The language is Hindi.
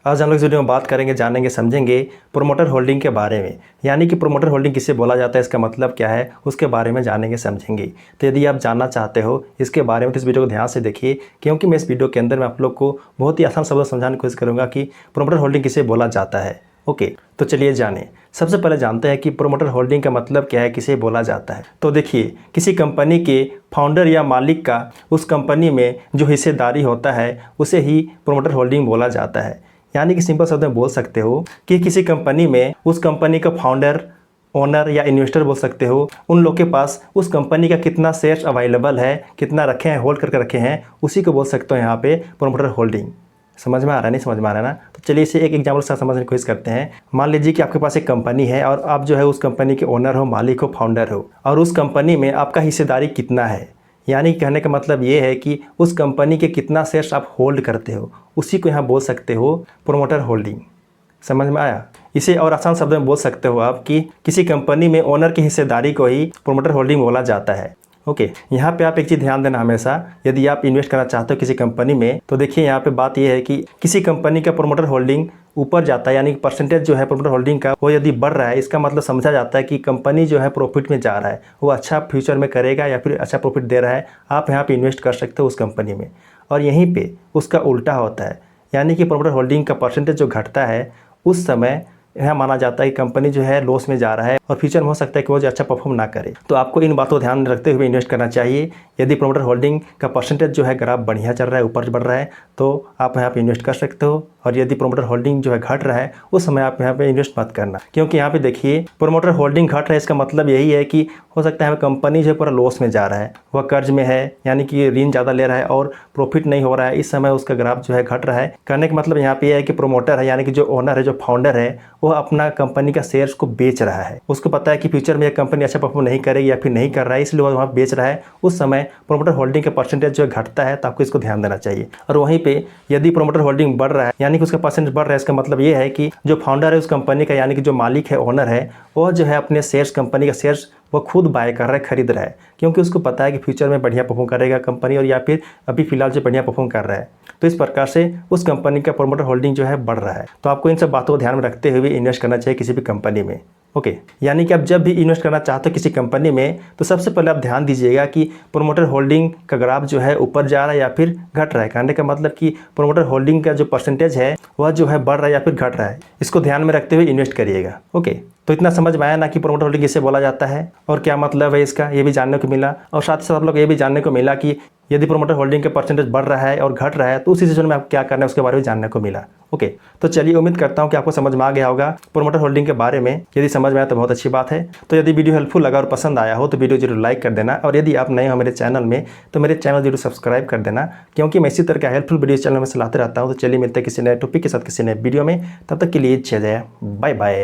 आज हम लोग इस वीडियो में बात करेंगे, जानेंगे, समझेंगे प्रोमोटर होल्डिंग के बारे में। यानी कि प्रोमोटर होल्डिंग किसे बोला जाता है, इसका मतलब क्या है, उसके बारे में जानेंगे, समझेंगे। तो यदि आप जानना चाहते हो इसके बारे में तो इस वीडियो को ध्यान से देखिए, क्योंकि मैं इस वीडियो के अंदर मैं आप लोग को बहुत ही आसान शब्दों समझाने की कोशिश करूँगा कि प्रोमोटर होल्डिंग किसे बोला जाता है। ओके, तो चलिए जानें। सबसे पहले जानते हैं कि प्रोमोटर होल्डिंग का मतलब क्या है, किसे बोला जाता है। तो देखिए, किसी कंपनी के फाउंडर या मालिक का उस कंपनी में जो हिस्सेदारी होता है उसे ही प्रोमोटर होल्डिंग बोला जाता है। यानी कि सिंपल शब्द में बोल सकते हो कि किसी कंपनी में उस कंपनी का फाउंडर, ओनर या इन्वेस्टर बोल सकते हो, उन लोग के पास उस कंपनी का कितना शेयर्स अवेलेबल है, कितना रखे हैं, होल्ड करके रखे हैं, उसी को बोल सकते हो यहाँ पे प्रोमोटर होल्डिंग। समझ में आ रहा है, नहीं समझ में आ रहा है ना? तो चलिए इसे एक एग्जाम्पल से समझने की कोशिश करते हैं। मान लीजिए कि आपके पास एक कंपनी है और आप जो है उस कंपनी के ओनर हो, मालिक हो, फाउंडर हो, और उस कंपनी में आपका हिस्सेदारी कितना है। यानी कहने का मतलब ये है कि उस कंपनी के कितना शेयर्स आप होल्ड करते हो, उसी को यहाँ बोल सकते हो प्रोमोटर होल्डिंग। समझ में आया? इसे और आसान शब्दों में बोल सकते हो आप कि किसी कंपनी में ओनर की हिस्सेदारी को ही प्रोमोटर होल्डिंग बोला जाता है। ओके, यहाँ पे आप एक चीज़ ध्यान देना हमेशा, यदि आप इन्वेस्ट करना चाहते हो किसी कंपनी में, तो देखिए यहाँ पे बात ये है कि किसी कंपनी का प्रोमोटर होल्डिंग ऊपर जाता है, यानी कि परसेंटेज जो है प्रोमोटर होल्डिंग का वो यदि बढ़ रहा है, इसका मतलब समझा जाता है कि कंपनी जो है प्रॉफिट में जा रहा है, वो अच्छा फ्यूचर में करेगा या फिर अच्छा प्रॉफिट दे रहा है, आप यहाँ पे इन्वेस्ट कर सकते हो उस कंपनी में। और यहीं पे उसका उल्टा होता है, यानी कि प्रोमोटर होल्डिंग का परसेंटेज जो घटता है, उस समय यह माना जाता है कि कंपनी जो है लॉस में जा रहा है और फ्यूचर में हो सकता है कि वो जो अच्छा परफॉर्म ना करे। तो आपको इन बातों को ध्यान में रखते हुए इन्वेस्ट करना चाहिए। यदि प्रोमोटर होल्डिंग का परसेंटेज जो है ग्राफ बढ़िया चल रहा है, ऊपर बढ़ रहा है, तो आप यहाँ पे इन्वेस्ट कर सकते हो। और यदि प्रोमोटर होल्डिंग जो है घट रहा है, उस समय आप यहाँ पे इन्वेस्ट मत करना, क्योंकि यहाँ पे देखिए प्रोमोटर होल्डिंग घट रहा है, इसका मतलब यही है कि हो सकता है कंपनी जो है पूरा लॉस में जा रहा है, वह कर्ज में है, यानी कि ऋण ज़्यादा ले रहा है और प्रॉफिट नहीं हो रहा है, इस समय उसका ग्राफ जो है घट रहा है। कहने का मतलब यहाँ पे है कि प्रोमोटर है, यानी कि जो ओनर है, जो फाउंडर है, वह अपना कंपनी का शेयर्स को बेच रहा है। उसको पता है कि फ्यूचर में यह कंपनी अच्छा परफॉर्म नहीं करेगी या फिर नहीं कर रहा है, इसलिए वह वहाँ बेच रहा है। उस समय प्रोमोटर होल्डिंग का परसेंटेज जो घटता है, तो आपको इसको ध्यान देना चाहिए। और वहीं पे यदि प्रोमोटर होल्डिंग बढ़ रहा है, यानी कि उसका परसेंटेज बढ़ रहा है, इसका मतलब ये है कि जो फाउंडर है उस कंपनी का, यानी कि जो मालिक है, ओनर है, वह जो है अपने शेयर्स, कंपनी का शेयर्स वो खुद बाय कर रहा है, खरीद रहा है, क्योंकि उसको पता है कि फ्यूचर में बढ़िया परफॉर्म करेगा कंपनी, और या फिर अभी फिलहाल जो बढ़िया परफॉर्म कर रहा है। तो इस प्रकार से उस कंपनी का प्रोमोटर होल्डिंग जो है बढ़ रहा है। तो आपको इन सब बातों को ध्यान में रखते हुए इन्वेस्ट करना चाहिए किसी भी कंपनी में। ओके, यानी कि आप जब भी इन्वेस्ट करना चाहते हो किसी कंपनी में, तो सबसे पहले आप ध्यान दीजिएगा कि प्रोमोटर होल्डिंग का ग्राफ जो है ऊपर जा रहा है या फिर घट रहा है। कहने का मतलब कि प्रोमोटर होल्डिंग का जो परसेंटेज है वह जो है बढ़ रहा है या फिर घट रहा है, इसको ध्यान में रखते हुए इन्वेस्ट करिएगा। ओके, तो इतना समझ में आया ना कि प्रोमोटर होल्डिंग किसे बोला जाता है और क्या मतलब है इसका, ये भी जानने को मिला। और साथ ही साथ आप लोग ये भी जानने को मिला कि यदि प्रोमोटर होल्डिंग का परसेंटेज बढ़ रहा है और घट रहा है, तो उस सिचुएशन में आप क्या करना है उसके बारे में जानने को मिला। ओके, तो चलिए उम्मीद करता हूँ कि आपको समझ में आ गया होगा प्रोमोटर होल्डिंग के बारे में। यदि समझ में आया तो बहुत अच्छी बात है। तो यदि वीडियो हेल्पफुल लगा और पसंद आया हो तो वीडियो जरूर लाइक कर देना, और यदि आप नए हो मेरे चैनल में तो मेरे चैनल जरूर सब्सक्राइब कर देना, क्योंकि मैं इसी तरह का हेल्पफुल वीडियो चैनल में से लाते रहता हूँ। तो चलिए मिलते हैं किसी नए टॉपिक के साथ किसी नए वीडियो में, तब तक के लिए जय जय, बाय बाय।